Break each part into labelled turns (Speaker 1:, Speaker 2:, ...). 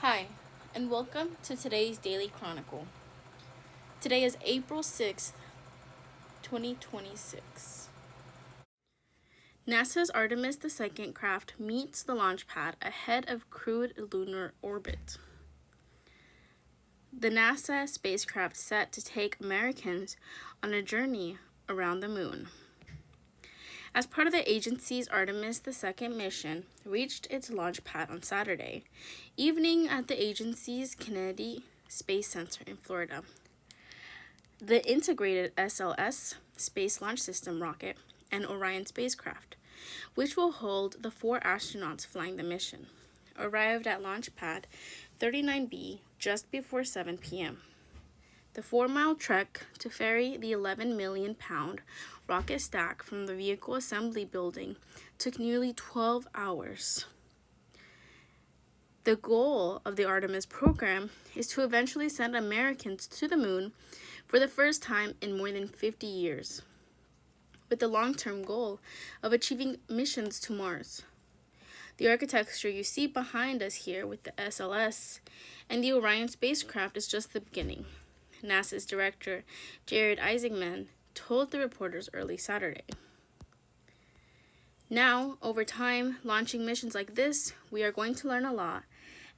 Speaker 1: Hi, and welcome to today's Daily Chronicle. Today is April 6th, 2026. NASA's Artemis II craft meets the launch pad ahead of crewed lunar orbit. The NASA spacecraft set to take Americans on a journey around the moon. As part of the agency's Artemis II mission reached its launch pad on Saturday evening at the agency's Kennedy Space Center in Florida. The integrated SLS Space Launch System rocket and Orion spacecraft, which will hold the 4 astronauts flying the mission, arrived at launch pad 39B just before 7 p.m. The 4-mile trek to ferry the 11 million pound rocket stack from the vehicle assembly building took nearly 12 hours. The goal of the Artemis program is to eventually send Americans to the moon for the first time in more than 50 years, with the long-term goal of achieving missions to Mars. The architecture you see behind us here with the SLS and the Orion spacecraft is just the beginning, NASA's director, Jared Isaacman, told the reporters early Saturday. Now, over time, launching missions like this, we are going to learn a lot,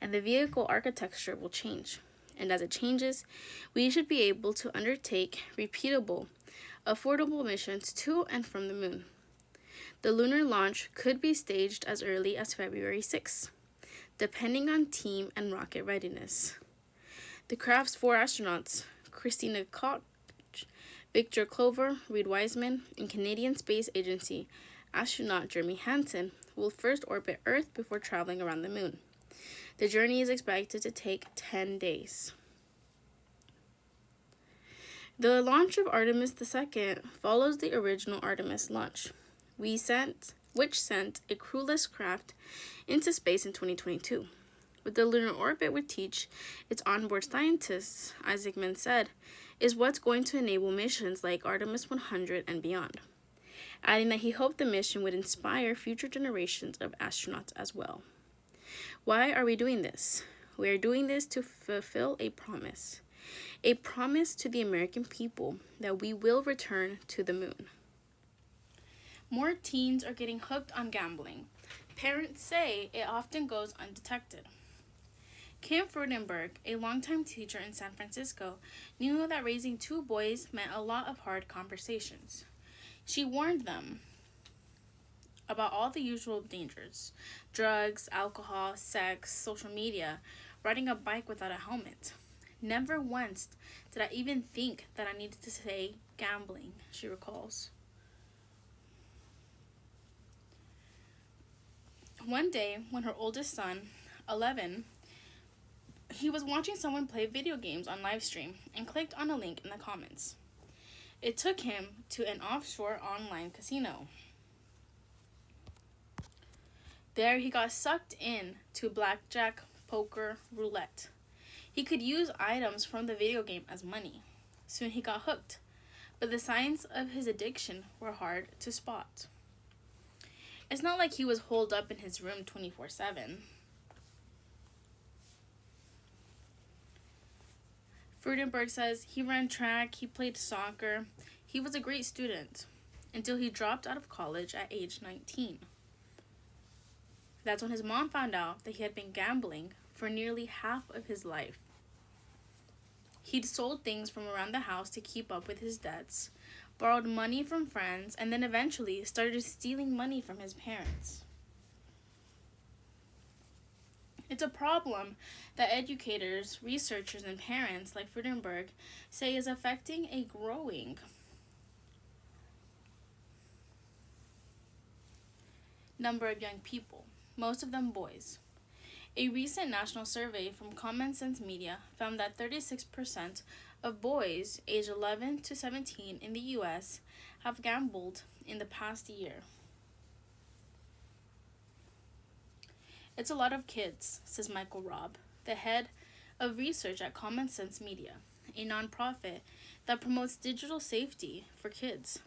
Speaker 1: and the vehicle architecture will change. And as it changes, we should be able to undertake repeatable, affordable missions to and from the moon. The lunar launch could be staged as early as February 6, depending on team and rocket readiness. The craft's 4 astronauts, Christina Koch, Victor Clover, Reed Wiseman, and Canadian Space Agency astronaut Jeremy Hansen, will first orbit Earth before traveling around the moon. The journey is expected to take 10 days. The launch of Artemis II follows the original Artemis launch, which sent a crewless craft into space in 2022. What the lunar orbit would teach its onboard scientists, Isaacman said, is what's going to enable missions like Artemis 100 and beyond, adding that he hoped the mission would inspire future generations of astronauts as well. Why are we doing this? We are doing this to fulfill a promise to the American people that we will return to the moon. More teens are getting hooked on gambling. Parents say it often goes undetected. Kim Freudenberg, a longtime teacher in San Francisco, knew that raising 2 boys meant a lot of hard conversations. She warned them about all the usual dangers: drugs, alcohol, sex, social media, riding a bike without a helmet. Never once did I even think that I needed to say gambling, she recalls. One day, when her oldest son, 11, he was watching someone play video games on livestream and clicked on a link in the comments. It took him to an offshore online casino. There he got sucked in to blackjack, poker, roulette. He could use items from the video game as money. Soon he got hooked, but the signs of his addiction were hard to spot. It's not like he was holed up in his room 24/7. Freudenberg says he ran track, he played soccer, he was a great student until he dropped out of college at age 19. That's when his mom found out that he had been gambling for nearly half of his life. He'd sold things from around the house to keep up with his debts, borrowed money from friends, and then eventually started stealing money from his parents. It's a problem that educators, researchers, and parents like Freudenberg say is affecting a growing number of young people, most of them boys. A recent national survey from Common Sense Media found that 36% of boys aged 11 to 17 in the U.S. have gambled in the past year. It's a lot of kids, says Michael Robb, the head of research at Common Sense Media, a nonprofit that promotes digital safety for kids.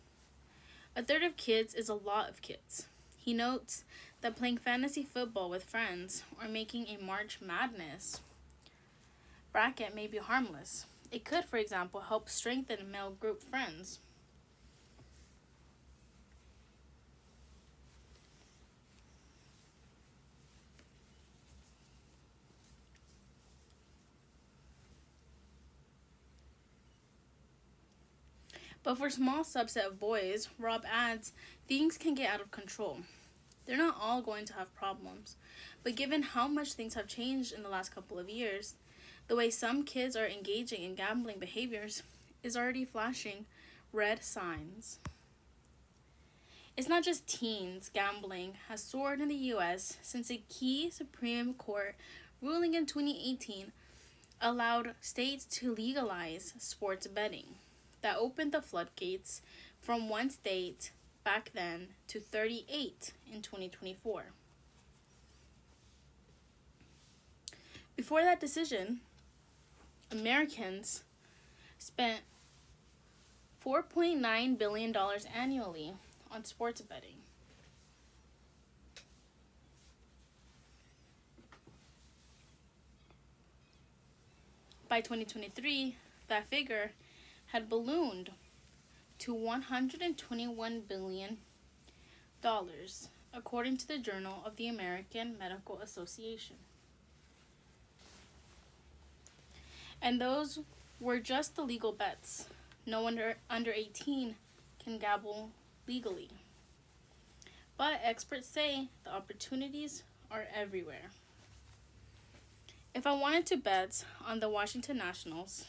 Speaker 1: A third of kids is a lot of kids. He notes that playing fantasy football with friends or making a March Madness bracket may be harmless. It could, for example, help strengthen male group friends. But for a small subset of boys, Rob adds, things can get out of control. They're not all going to have problems, but given how much things have changed in the last couple of years, the way some kids are engaging in gambling behaviors is already flashing red signs. It's not just teens. Gambling has soared in the U.S. since a key Supreme Court ruling in 2018 allowed states to legalize sports betting. That opened the floodgates from one state back then to 38 in 2024. Before that decision, Americans spent $4.9 billion annually on sports betting. By 2023, that figure had ballooned to $121 billion, according to the Journal of the American Medical Association. And those were just the legal bets. No one under 18 can gamble legally. But experts say the opportunities are everywhere. If I wanted to bet on the Washington Nationals,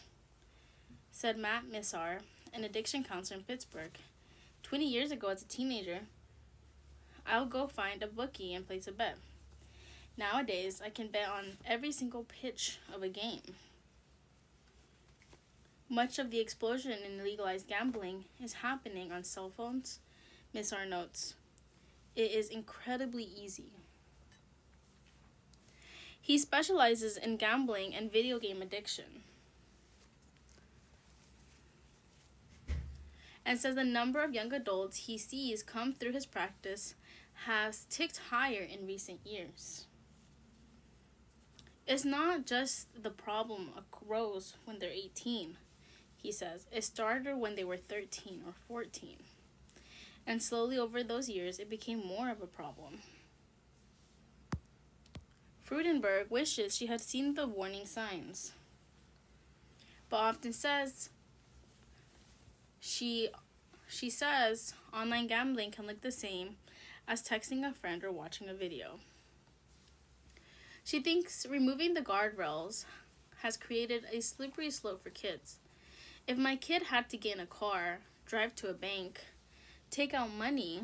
Speaker 1: said Matt Missar, an addiction counselor in Pittsburgh, 20 years ago as a teenager, I'll go find a bookie and place a bet. Nowadays, I can bet on every single pitch of a game. Much of the explosion in legalized gambling is happening on cell phones, Missar notes. It is incredibly easy. He specializes in gambling and video game addiction, and says the number of young adults he sees come through his practice has ticked higher in recent years. It's not just the problem arose when they're 18, he says. It started when they were 13 or 14. And slowly over those years, it became more of a problem. Freudenberg wishes she had seen the warning signs, but often says she says online gambling can look the same as texting a friend or watching a video. She thinks removing the guardrails has created a slippery slope for kids. If my kid had to get in a car, drive to a bank, take out money,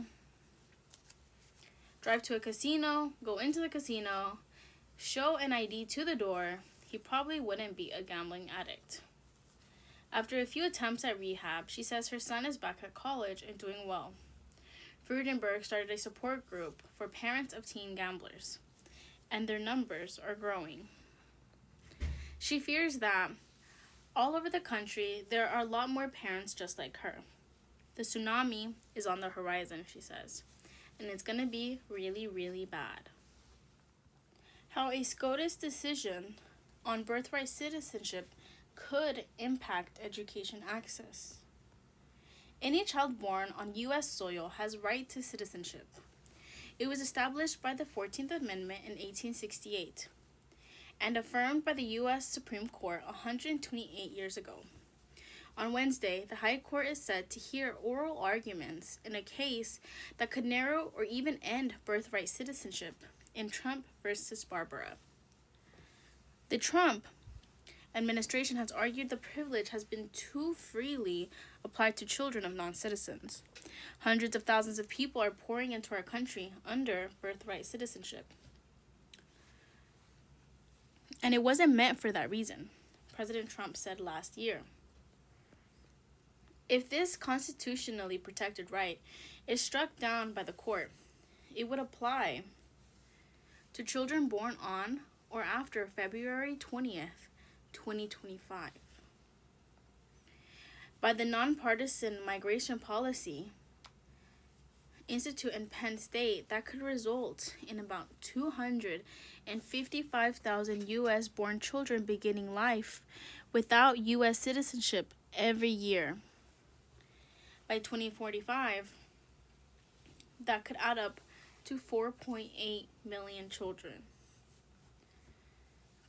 Speaker 1: drive to a casino, go into the casino, show an ID to the door, he probably wouldn't be a gambling addict. After a few attempts at rehab, she says her son is back at college and doing well. Freudenberg started a support group for parents of teen gamblers, and their numbers are growing. She fears that all over the country, there are a lot more parents just like her. The tsunami is on the horizon, she says, and it's going to be really, really bad. How a SCOTUS decision on birthright citizenship could impact education access. Any child born on U.S. soil has right to citizenship. It was established by the 14th Amendment in 1868 and affirmed by the U.S. Supreme Court 128 years ago. On Wednesday, the High Court is set to hear oral arguments in a case that could narrow or even end birthright citizenship in Trump versus Barbara. The Trump administration has argued the privilege has been too freely applied to children of non-citizens. Hundreds of thousands of people are pouring into our country under birthright citizenship. And it wasn't meant for that reason, President Trump said last year. If this constitutionally protected right is struck down by the court, it would apply to children born on or after February 20th, 2025. By the nonpartisan migration policy Institute and Penn State that could result in about 255,000 U.S. born children beginning life without U.S. citizenship every year. By 2045, that could add up to 4.8 million children.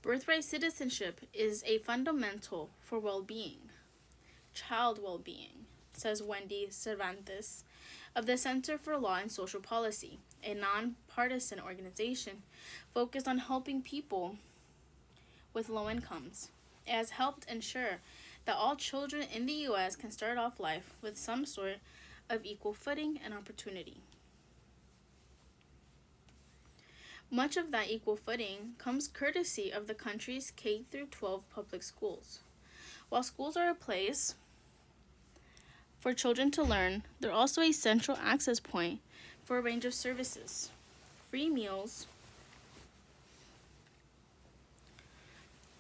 Speaker 1: Birthright citizenship is a fundamental for well-being, child well-being, says Wendy Cervantes of the Center for Law and Social Policy, a nonpartisan organization focused on helping people with low incomes. It has helped ensure that all children in the U.S. can start off life with some sort of equal footing and opportunity. Much of that equal footing comes courtesy of the country's K-12 public schools. While schools are a place for children to learn, they're also a central access point for a range of services, free meals,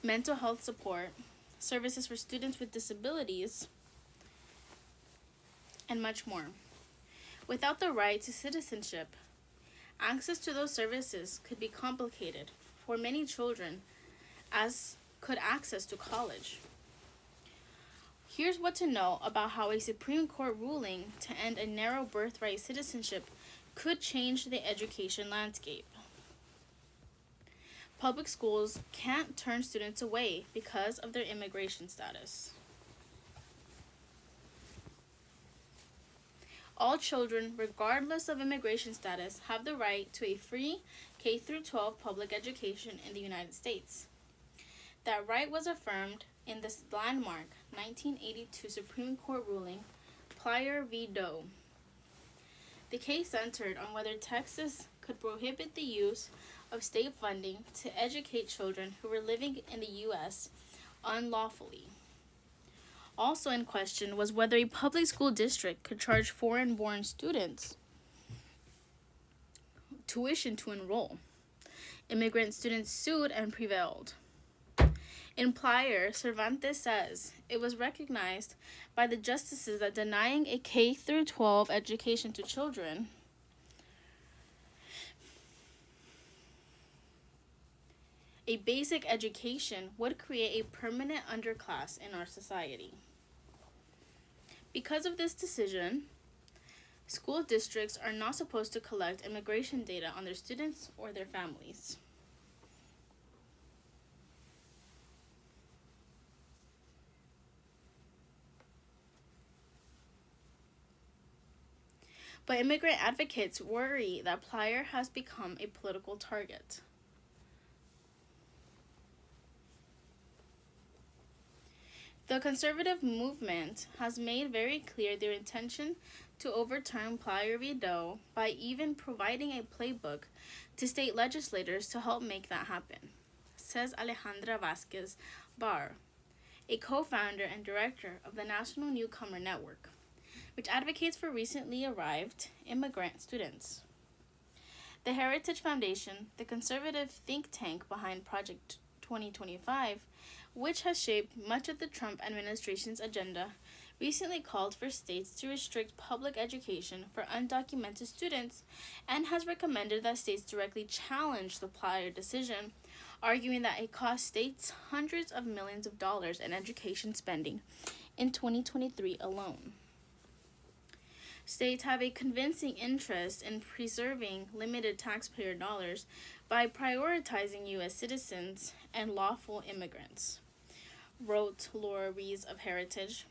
Speaker 1: mental health support, services for students with disabilities, and much more. Without the right to citizenship, access to those services could be complicated for many children, as could access to college. Here's what to know about how a Supreme Court ruling to end a narrow birthright citizenship could change the education landscape. Public schools can't turn students away because of their immigration status. All children, regardless of immigration status, have the right to a free K-12 public education in the United States. That right was affirmed in the landmark 1982 Supreme Court ruling, Plyer v. Doe. The case centered on whether Texas could prohibit the use of state funding to educate children who were living in the U.S. unlawfully. Also in question was whether a public school district could charge foreign-born students tuition to enroll. Immigrant students sued and prevailed. In Plyer, Cervantes says it was recognized by the justices that denying a K-12 education to children a basic education would create a permanent underclass in our society. Because of this decision, school districts are not supposed to collect immigration data on their students or their families. But immigrant advocates worry that Plyer has become a political target. The conservative movement has made very clear their intention to overturn Plyer v. Doe by even providing a playbook to state legislators to help make that happen, says Alejandra Vasquez Barr, a co-founder and director of the National Newcomer Network, which advocates for recently arrived immigrant students. The Heritage Foundation, the conservative think tank behind Project 2025, which has shaped much of the Trump administration's agenda, recently called for states to restrict public education for undocumented students and has recommended that states directly challenge the Plyer decision, arguing that it cost states hundreds of millions of dollars in education spending in 2023 alone. States have a convincing interest in preserving limited taxpayer dollars by prioritizing U.S. citizens and lawful immigrants, wrote Laura Rees of Heritage.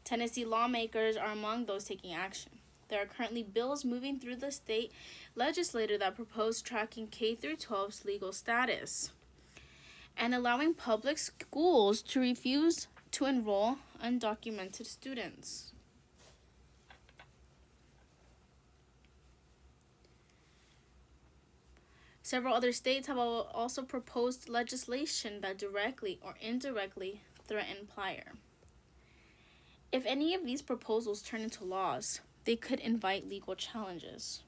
Speaker 1: Tennessee lawmakers are among those taking action. There are currently bills moving through the state legislature that propose tracking K-12's legal status and allowing public schools to refuse to enroll undocumented students. Several other states have also proposed legislation that directly or indirectly threaten Plyer. If any of these proposals turn into laws, they could invite legal challenges.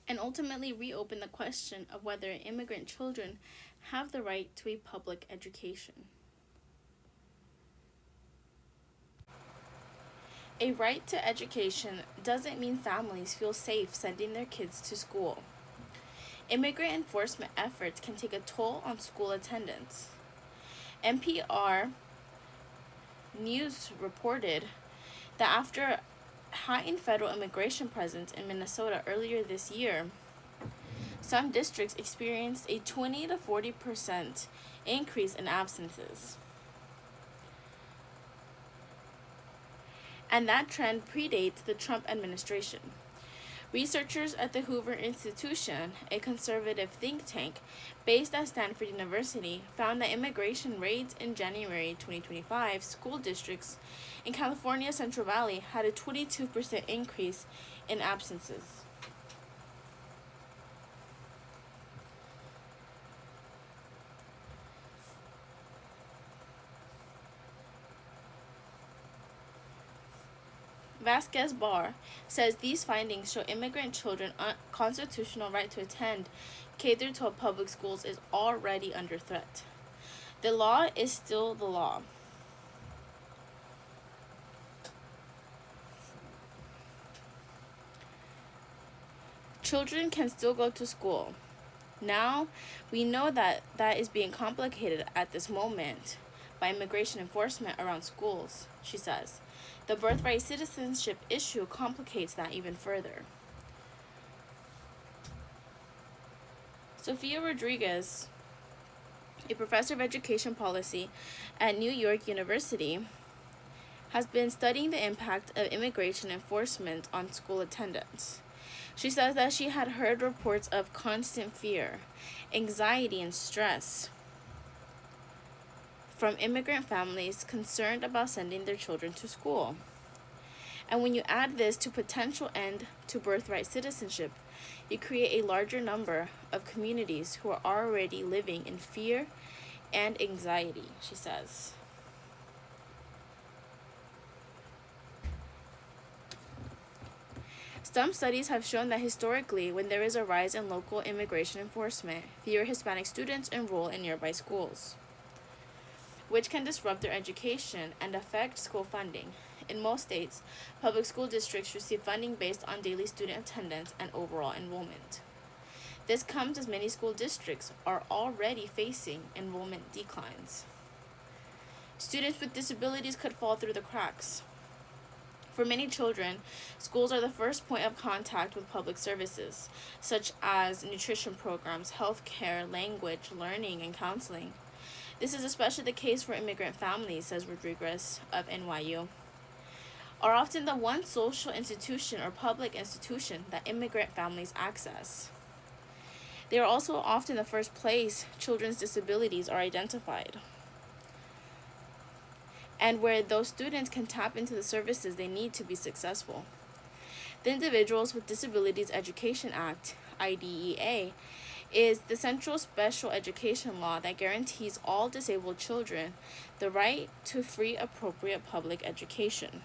Speaker 1: And ultimately reopen the question of whether immigrant children have the right to a public education. A right to education doesn't mean families feel safe sending their kids to school. Immigrant enforcement efforts can take a toll on school attendance. NPR News reported that after heightened federal immigration presence in Minnesota earlier this year, some districts experienced a 20 to 40% increase in absences. And that trend predates the Trump administration. Researchers at the Hoover Institution, a conservative think tank based at Stanford University, found that immigration rates in January 2025 school districts in California's Central Valley had a 22% increase in absences. Vasquez Barr says these findings show immigrant children's constitutional right to attend K-12 public schools is already under threat. The law is still the law. Children can still go to school. Now, we know that is being complicated at this moment by immigration enforcement around schools, she says. The birthright citizenship issue complicates that even further. Sofia Rodriguez, a professor of education policy at New York University, has been studying the impact of immigration enforcement on school attendance. She says that she had heard reports of constant fear, anxiety, and stress from immigrant families concerned about sending their children to school. And when you add this to potential end to birthright citizenship, you create a larger number of communities who are already living in fear and anxiety, she says. Some studies have shown that historically, when there is a rise in local immigration enforcement, fewer Hispanic students enroll in nearby schools, which can disrupt their education and affect school funding. In most states, public school districts receive funding based on daily student attendance and overall enrollment. This comes as many school districts are already facing enrollment declines. Students with disabilities could fall through the cracks. For many children, schools are the first point of contact with public services, such as nutrition programs, healthcare, language, learning, and counseling. This is especially the case for immigrant families, says Rodriguez of NYU, are often the one social institution or public institution that immigrant families access. They are also often the first place children's disabilities are identified, and where those students can tap into the services they need to be successful. The Individuals with Disabilities Education Act, IDEA, is the central special education law that guarantees all disabled children the right to free, appropriate public education.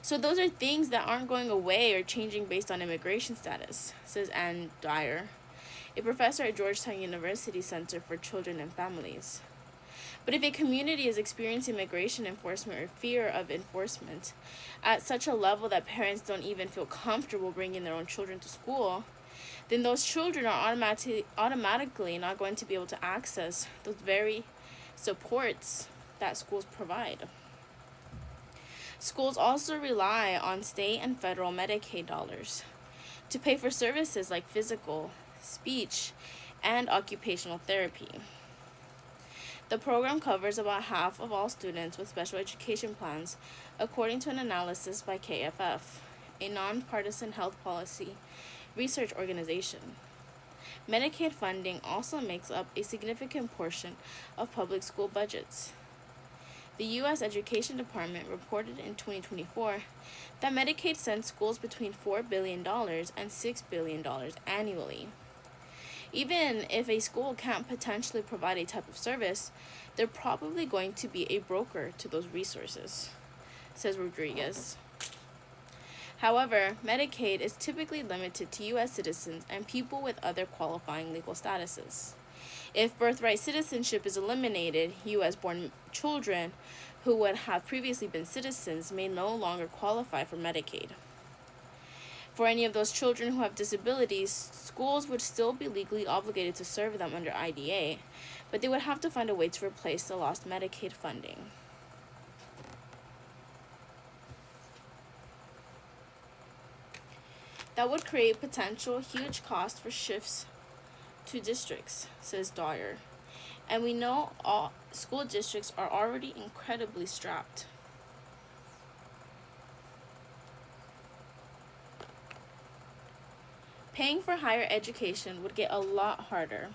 Speaker 1: So those are things that aren't going away or changing based on immigration status, says Ann Dyer, a professor at Georgetown University Center for Children and Families. But if a community is experiencing immigration enforcement or fear of enforcement at such a level that parents don't even feel comfortable bringing their own children to school, then those children are automatically not going to be able to access those very supports that schools provide. Schools also rely on state and federal Medicaid dollars to pay for services like physical, speech, and occupational therapy. The program covers about half of all students with special education plans, according to an analysis by KFF, a nonpartisan health policy research organization. Medicaid funding also makes up a significant portion of public school budgets. The U.S. Education Department reported in 2024 that Medicaid sends schools between $4 billion and $6 billion annually. Even if a school can't potentially provide a type of service, they're probably going to be a broker to those resources, says Rodriguez. However, Medicaid is typically limited to U.S. citizens and people with other qualifying legal statuses. If birthright citizenship is eliminated, U.S.-born children who would have previously been citizens may no longer qualify for Medicaid. For any of those children who have disabilities, schools would still be legally obligated to serve them under IDA, but they would have to find a way to replace the lost Medicaid funding. That would create potential huge costs for shifts to districts, says Dyer. And we know all school districts are already incredibly strapped. Paying for higher education would get a lot harder.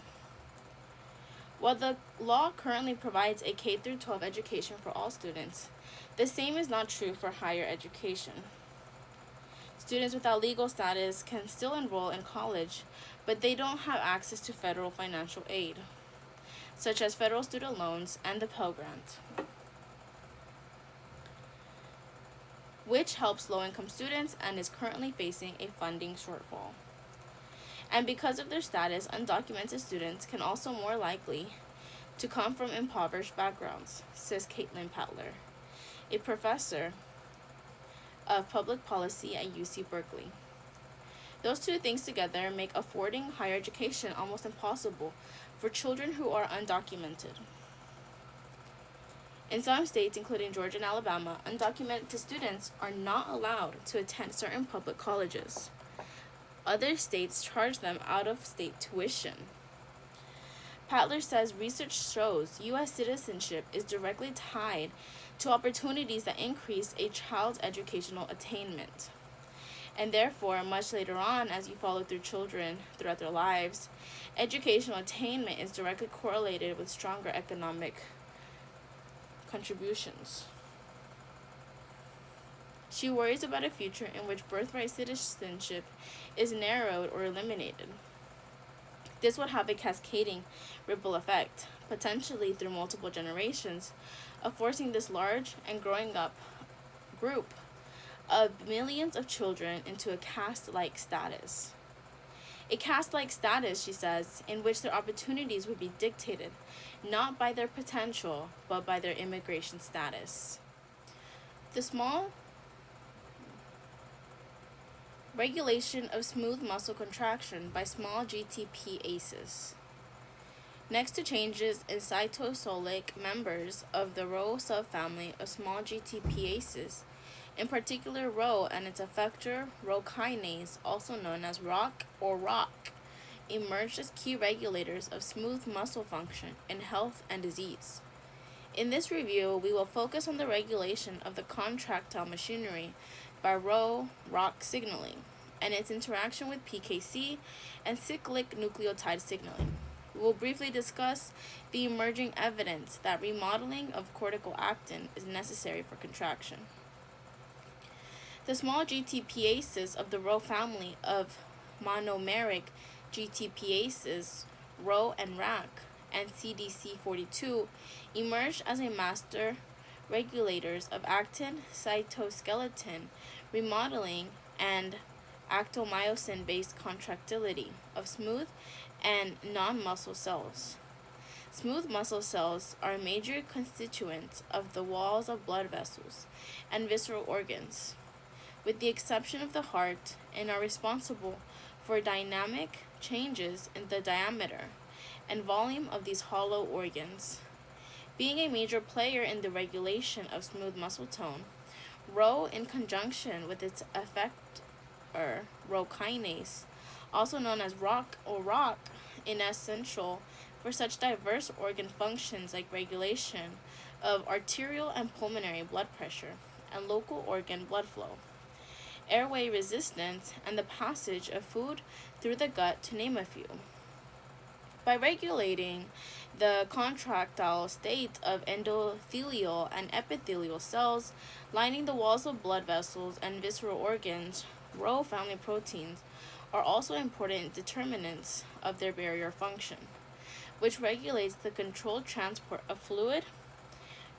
Speaker 1: While the law currently provides a K-12 education for all students, the same is not true for higher education. Students without legal status can still enroll in college, but they don't have access to federal financial aid, such as federal student loans and the Pell Grant, which helps low-income students and is currently facing a funding shortfall. And because of their status, undocumented students can also more likely to come from impoverished backgrounds, says Caitlin Patler, a professor of public policy at UC Berkeley. Those two things together make affording higher education almost impossible for children who are undocumented. In some states, including Georgia and Alabama, undocumented students are not allowed to attend certain public colleges. Other states charge them out-of-state tuition. Patler says research shows U.S. citizenship is directly tied to opportunities that increase a child's educational attainment. And therefore, much later on, as you follow through children throughout their lives, educational attainment is directly correlated with stronger economic contributions. She worries about a future in which birthright citizenship is narrowed or eliminated. This would have a cascading ripple effect, potentially through multiple generations, of forcing this large and growing up group of millions of children into a caste-like status. A caste-like status, she says, in which their opportunities would be dictated not by their potential, but by their immigration status. The small regulation of smooth muscle contraction by small GTP ACEs. Next to changes in cytosolic members of the Rho subfamily of small GTP ACEs, in particular Rho and its effector Rho kinase, also known as ROC or ROC, emerged as key regulators of smooth muscle function in health and disease. In this review, we will focus on the regulation of the contractile machinery by Rho-ROC signaling and its interaction with PKC and cyclic nucleotide signaling. We will briefly discuss the emerging evidence that remodeling of cortical actin is necessary for contraction. The small GTPases of the Rho family of monomeric GTPases, Rho and RAC, and CDC42 emerged as a master regulators of actin, cytoskeleton, remodeling, and actomyosin-based contractility of smooth and non-muscle cells. Smooth muscle cells are major constituents of the walls of blood vessels and visceral organs, with the exception of the heart, and are responsible for dynamic changes in the diameter and volume of these hollow organs. Being a major player in the regulation of smooth muscle tone, Rho, in conjunction with its effector, Rho kinase, also known as ROC or ROC, is essential for such diverse organ functions like regulation of arterial and pulmonary blood pressure and local organ blood flow, airway resistance, and the passage of food through the gut, to name a few. By regulating the contractile state of endothelial and epithelial cells lining the walls of blood vessels and visceral organs, Rho family proteins are also important determinants of their barrier function, which regulates the controlled transport of fluid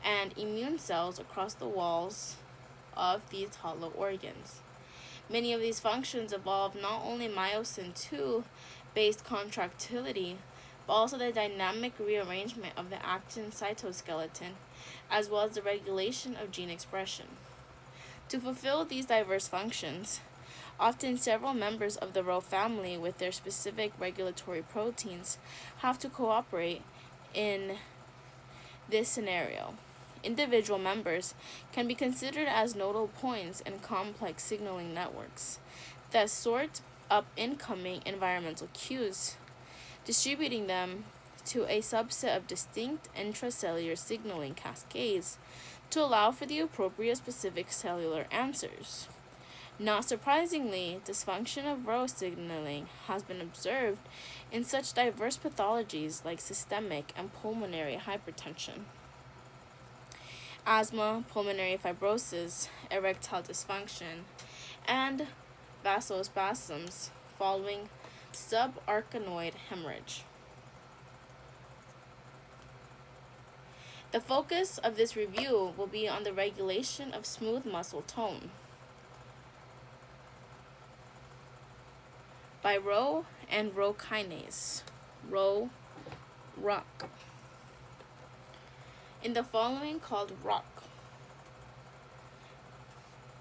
Speaker 1: and immune cells across the walls of these hollow organs. Many of these functions involve not only myosin II based contractility, but also the dynamic rearrangement of the actin cytoskeleton, as well as the regulation of gene expression. To fulfill these diverse functions, often several members of the Rho family with their specific regulatory proteins have to cooperate in this scenario. Individual members can be considered as nodal points in complex signaling networks that sort up incoming environmental cues, distributing them to a subset of distinct intracellular signaling cascades to allow for the appropriate specific cellular answers. Not surprisingly, dysfunction of Rho signaling has been observed in such diverse pathologies like systemic and pulmonary hypertension, asthma, pulmonary fibrosis, erectile dysfunction, and vasospasms following subarachnoid hemorrhage. The focus of this review will be on the regulation of smooth muscle tone by Rho and Rho kinase, ROC. In the following called ROC,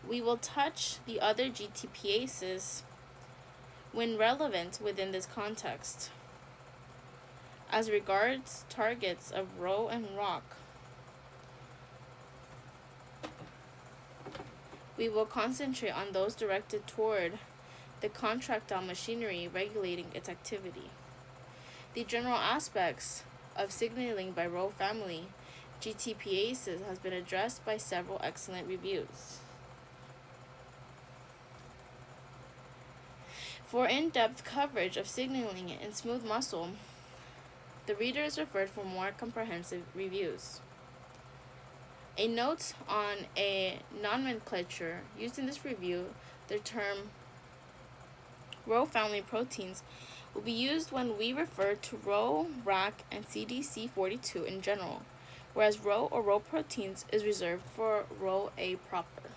Speaker 1: we will touch the other GTPases when relevant within this context. As regards targets of Rho and ROC, we will concentrate on those directed toward the contractile machinery regulating its activity. The general aspects of signaling by Rho family GTPases has been addressed by several excellent reviews. For in-depth coverage of signaling in smooth muscle, the reader is referred for more comprehensive reviews. A note on a nomenclature used in this review: the term Rho family proteins will be used when we refer to Rho, RAC, and CDC42 in general, whereas Rho or Rho proteins is reserved for Rho A proper.